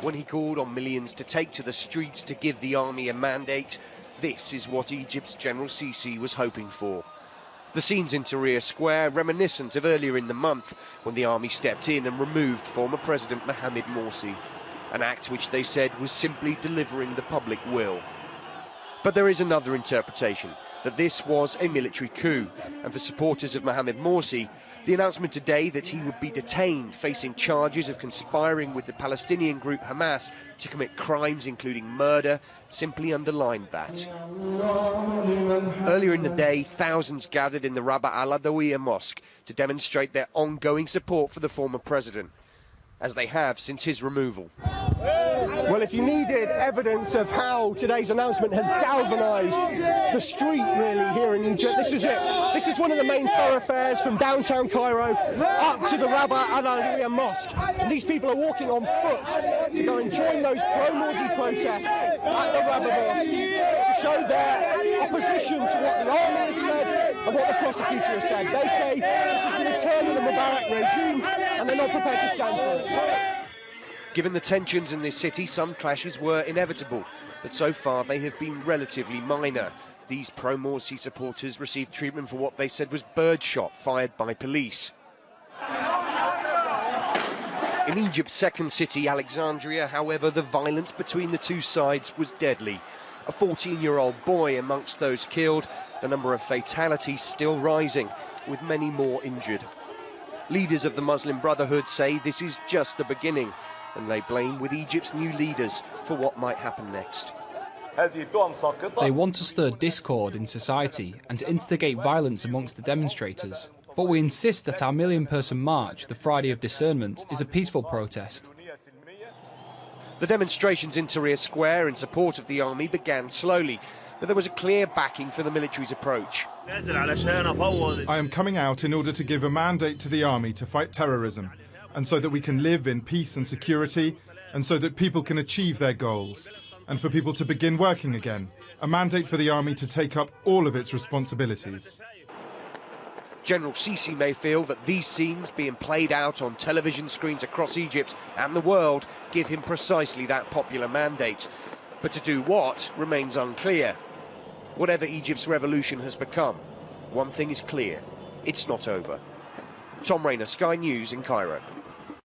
When he called on millions to take to the streets to give the army a mandate, this is what Egypt's General Sisi was hoping for. The scenes in Tahrir Square reminiscent of earlier in the month when the army stepped in and removed former President Mohamed Morsi, an act which they said was simply delivering the public will. But there is another interpretation, that this was a military coup, and for supporters of Mohamed Morsi, the announcement today that he would be detained facing charges of conspiring with the Palestinian group Hamas to commit crimes including murder simply underlined that. Earlier in the day, thousands gathered in the Rabat al-Adawiya mosque to demonstrate their ongoing support for the former president, as they have since his removal. Well, if you needed evidence of how today's announcement has galvanised the street, really, here in Egypt, this is it. This is one of the main thoroughfares from downtown Cairo up to the Rabat al-Adawiya Mosque. And these people are walking on foot to go and join those pro-Morsi protests at the Rabat Mosque to show their opposition to what the army has said and what the prosecutor has said. They say this is the return of the Mubarak regime and they're not prepared to stand for it. Given the tensions in this city, some clashes were inevitable, but so far they have been relatively minor. These pro-Morsi supporters received treatment for what they said was birdshot fired by police. In Egypt's second city, Alexandria, however, the violence between the two sides was deadly. A 14-year-old boy amongst those killed, the number of fatalities still rising, with many more injured. Leaders of the Muslim Brotherhood say this is just the beginning, and they blame with Egypt's new leaders for what might happen next. They want to stir discord in society and to instigate violence amongst the demonstrators. But we insist that our million-person march, the Friday of Discernment, is a peaceful protest. The demonstrations in Tahrir Square in support of the army began slowly, but there was a clear backing for the military's approach. I am coming out in order to give a mandate to the army to fight terrorism, and so that we can live in peace and security, and so that people can achieve their goals, and for people to begin working again. A mandate for the army to take up all of its responsibilities. General Sisi may feel that these scenes being played out on television screens across Egypt and the world give him precisely that popular mandate. But to do what remains unclear. Whatever Egypt's revolution has become, one thing is clear, it's not over. Tom Rayner, Sky News in Cairo.